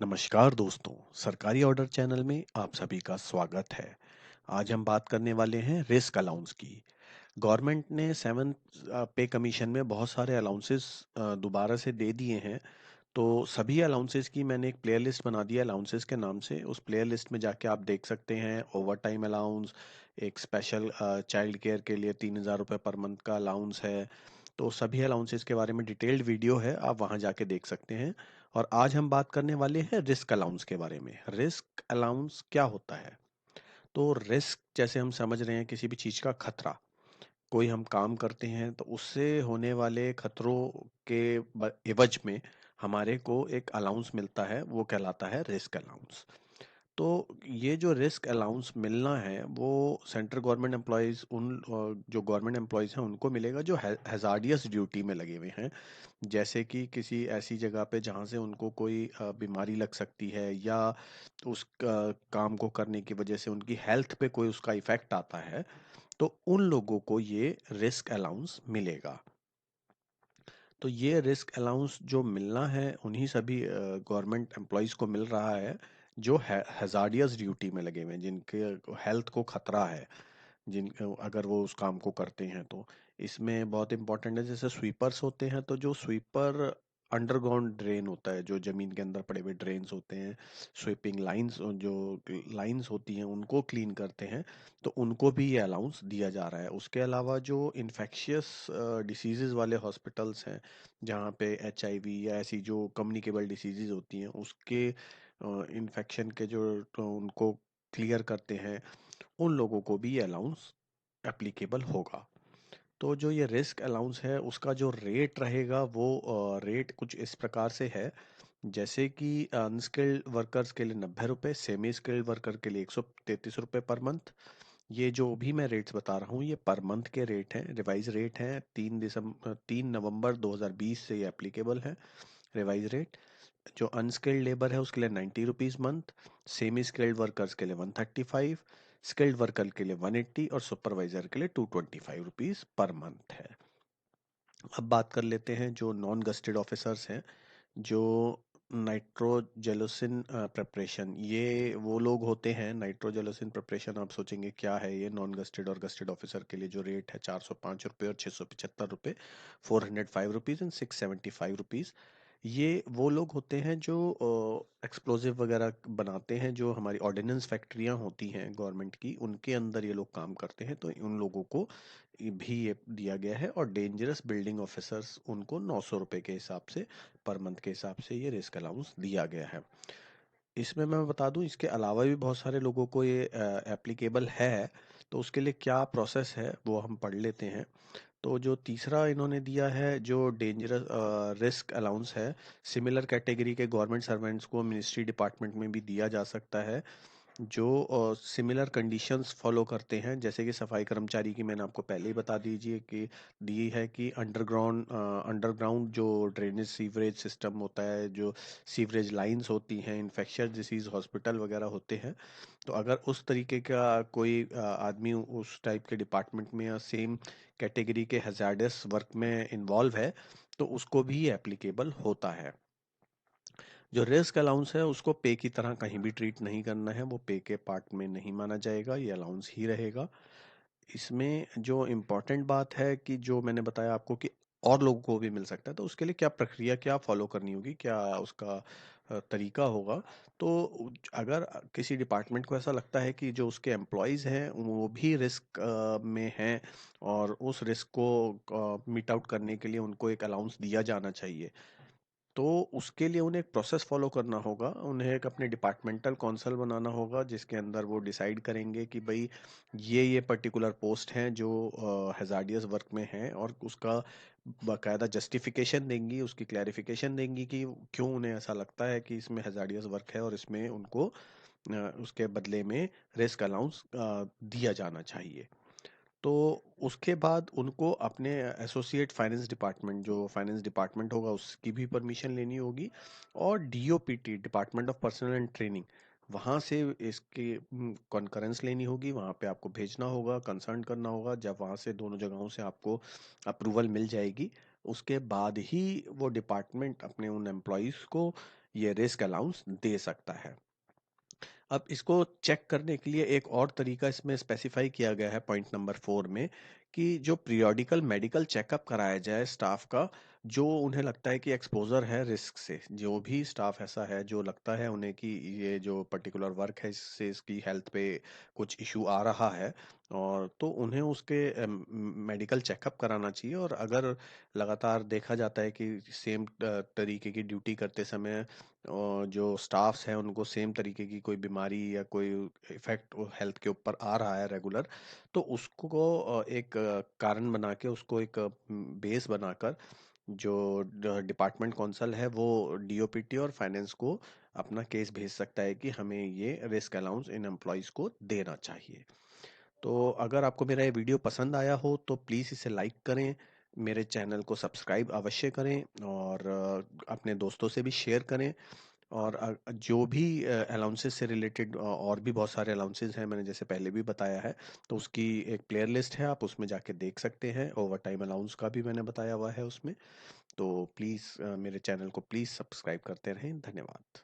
नमस्कार दोस्तों, सरकारी ऑर्डर चैनल में आप सभी का स्वागत है। आज हम बात करने वाले हैं रिस्क अलाउंस की। गवर्नमेंट ने सेवन्थ पे कमीशन में बहुत सारे अलाउंसेस दोबारा से दे दिए हैं। तो सभी अलाउंसेस की मैंने एक प्लेयर लिस्ट बना दी है अलाउंसेस के नाम से। उस प्लेयर लिस्ट में जाके आप देख सकते हैं ओवर टाइम अलाउंस, एक स्पेशल चाइल्ड केयर के लिए 3,000 रुपये पर मंथ का अलाउंस है। तो सभी अलाउंसेस के बारे में डिटेल्ड वीडियो है, आप वहाँ जाके देख सकते हैं। और आज हम बात करने वाले हैं रिस्क अलाउंस के बारे में। रिस्क अलाउंस क्या होता है? तो रिस्क जैसे हम समझ रहे हैं किसी भी चीज़ का खतरा। कोई हम काम करते हैं तो उससे होने वाले खतरों के एवज में हमारे को एक अलाउंस मिलता है, वो कहलाता है रिस्क अलाउंस। तो ये जो रिस्क अलाउंस मिलना है वो सेंट्रल गवर्नमेंट एम्प्लॉयज़ जो गवर्नमेंट एम्प्लॉयज़ हैं उनको मिलेगा जो हैजार्डियस ड्यूटी में लगे हुए हैं। जैसे कि किसी ऐसी जगह पे जहाँ से उनको कोई बीमारी लग सकती है, या उस काम को करने की वजह से उनकी हेल्थ पे कोई उसका इफेक्ट आता है, तो उन लोगों को ये रिस्क अलाउंस मिलेगा। तो ये रिस्क अलाउंस जो मिलना है उन्हीं सभी गवर्नमेंट एम्प्लॉयज़ को मिल रहा है जो हैजार्डियस ड्यूटी में लगे हुए हैं, जिनके हेल्थ को खतरा है, जिन अगर वो उस काम को करते हैं तो। इसमें बहुत इंपॉर्टेंट है, जैसे स्वीपर्स होते हैं तो जो स्वीपर अंडरग्राउंड ड्रेन होता है, जो जमीन के अंदर पड़े हुए ड्रेन्स होते हैं, स्वीपिंग लाइंस, जो लाइंस होती हैं उनको क्लीन करते हैं, तो उनको भी ये अलाउंस दिया जा रहा है। उसके अलावा जो इन्फेक्शियस डिसीजेज वाले हॉस्पिटल्स हैं, जहाँ पे HIV या ऐसी जो कम्युनिकेबल डिसीजेज होती हैं उसके इन्फेक्शन के जो तो उनको क्लियर करते हैं, उन लोगों को भी ये अलाउंस एप्लीकेबल होगा। तो जो ये रिस्क अलाउंस है उसका जो रेट रहेगा वो रेट कुछ इस प्रकार से है। जैसे कि अनस्किल्ड वर्कर्स के लिए 90 रुपये, सेमी स्किल्ड वर्कर के लिए 133 रुपये पर मंथ। ये जो भी मैं रेट्स बता रहा हूँ ये पर मंथ के रेट हैं, रिवाइज रेट हैं। 3 नवंबर 2020 से ये एप्लीकेबल है रिवाइज रेट। जो अनस्किल्ड लेबर है उसके लिए 90 rupees month, semi skilled workers के लिए 135, स्किल्ड वर्कर के लिए 180 और सुपरवाइजर के लिए 225 रुपीज़ पर मंथ है। अब बात कर लेते हैं जो नॉन गस्टेड ऑफिसर्स हैं, जो नाइट्रोजेलोसिन प्रिपरेशन, ये वो लोग होते हैं। नाइट्रोजेलोसिन प्रिपरेशन आप सोचेंगे क्या है ये। नॉन गस्टेड और गस्टेड ऑफिसर के लिए जो रेट है 405 रुपये और 675 रुपये, 405 रुपीज़ एंड 675 रुपीज़। ये वो लोग होते हैं जो एक्सप्लोजिव वगैरह बनाते हैं, जो हमारी ऑर्डिनेंस फैक्ट्रियां होती हैं गवर्नमेंट की, उनके अंदर ये लोग काम करते हैं, तो उन लोगों को भी ये दिया गया है। और डेंजरस बिल्डिंग ऑफिसर्स उनको 900 रुपये के हिसाब से, पर मंथ के हिसाब से ये रिस्क अलाउंस दिया गया है। इसमें मैं बता दूं इसके अलावा भी बहुत सारे लोगों को ये एप्लीकेबल है। तो उसके लिए क्या प्रोसेस है वो हम पढ़ लेते हैं। तो जो तीसरा इन्होंने दिया है जो डेंजरस रिस्क अलाउंस है, सिमिलर कैटेगरी के गवर्नमेंट सर्वेंट्स को मिनिस्ट्री डिपार्टमेंट में भी दिया जा सकता है, जो सिमिलर कंडीशंस फॉलो करते हैं। जैसे कि सफाई कर्मचारी की मैंने आपको पहले ही बता दीजिए कि दी है कि अंडरग्राउंड जो ड्रेनेज सीवरेज सिस्टम होता है, जो सीवरेज लाइंस होती हैं, इन्फेक्शियस डिसीज हॉस्पिटल वगैरह होते हैं, तो अगर उस तरीके का कोई आदमी उस टाइप के डिपार्टमेंट में या सेम कैटेगरी के हजार्डस वर्क में इन्वॉल्व है, तो उसको भी एप्लीकेबल होता है। जो रिस्क अलाउंस है उसको पे की तरह कहीं भी ट्रीट नहीं करना है, वो पे के पार्ट में नहीं माना जाएगा, ये अलाउंस ही रहेगा। इसमें जो इम्पोर्टेंट बात है कि जो मैंने बताया आपको कि और लोगों को भी मिल सकता है, तो उसके लिए क्या प्रक्रिया, क्या फॉलो करनी होगी, क्या उसका तरीका होगा। तो अगर किसी डिपार्टमेंट को ऐसा लगता है कि जो उसके एम्प्लॉयज़ हैं वो भी रिस्क में हैं, और उस रिस्क को मीट आउट करने के लिए उनको एक अलाउंस दिया जाना चाहिए, तो उसके लिए उन्हें एक प्रोसेस फॉलो करना होगा। उन्हें एक अपने डिपार्टमेंटल काउंसिल बनाना होगा जिसके अंदर वो डिसाइड करेंगे कि भाई ये पर्टिकुलर पोस्ट हैं जो हैजार्डियस वर्क में हैं, और उसका बाकायदा जस्टिफिकेशन देंगी, उसकी क्लैरिफिकेशन देंगी कि क्यों उन्हें ऐसा लगता है कि इसमें हैजार्डियस वर्क है और इसमें उनको उसके बदले में रिस्क अलाउंस दिया जाना चाहिए। तो उसके बाद उनको अपने एसोसिएट फाइनेंस डिपार्टमेंट, जो फाइनेंस डिपार्टमेंट होगा, उसकी भी परमिशन लेनी होगी। और DOPT, department of personal and training, वहाँ से इसकी कॉन्करेंस लेनी होगी, वहाँ पे आपको भेजना होगा, कंसल्ट करना होगा। जब वहाँ से दोनों जगहों से आपको अप्रूवल मिल जाएगी, उसके बाद ही वो डिपार्टमेंट अपने उन एम्प्लॉयज़ को ये रिस्क अलाउंस दे सकता है। अब इसको चेक करने के लिए एक और तरीका इसमें स्पेसिफाई किया गया है पॉइंट नंबर 4 में, कि जो पीरियोडिकल मेडिकल चेकअप कराया जाए स्टाफ का, जो उन्हें लगता है कि एक्सपोजर है रिस्क से, जो भी स्टाफ ऐसा है जो लगता है उन्हें कि ये जो पर्टिकुलर वर्क है इससे इसकी हेल्थ पे कुछ इशू आ रहा है, और तो उन्हें उसके मेडिकल चेकअप कराना चाहिए। और अगर लगातार देखा जाता है कि सेम तरीके की ड्यूटी करते समय और जो स्टाफ्स हैं उनको सेम तरीके की कोई बीमारी या कोई इफेक्ट हेल्थ के ऊपर आ रहा है रेगुलर, तो उसको एक कारण बना के, उसको एक बेस बनाकर जो डिपार्टमेंट कौंसल है वो डीओपीटी और फाइनेंस को अपना केस भेज सकता है कि हमें ये रिस्क अलाउंस इन एम्प्लॉयज को देना चाहिए। तो अगर आपको मेरा ये वीडियो पसंद आया हो तो प्लीज़ इसे लाइक करें, मेरे चैनल को सब्सक्राइब अवश्य करें, और अपने दोस्तों से भी शेयर करें। और जो भी अलाउंसेस से रिलेटेड और भी बहुत सारे अलाउंसेस हैं, मैंने जैसे पहले भी बताया है, तो उसकी एक प्लेयर लिस्ट है, आप उसमें जाके देख सकते हैं। ओवर टाइम अलाउंस का भी मैंने बताया हुआ है उसमें। तो प्लीज़ मेरे चैनल को प्लीज़ सब्सक्राइब करते रहें। धन्यवाद।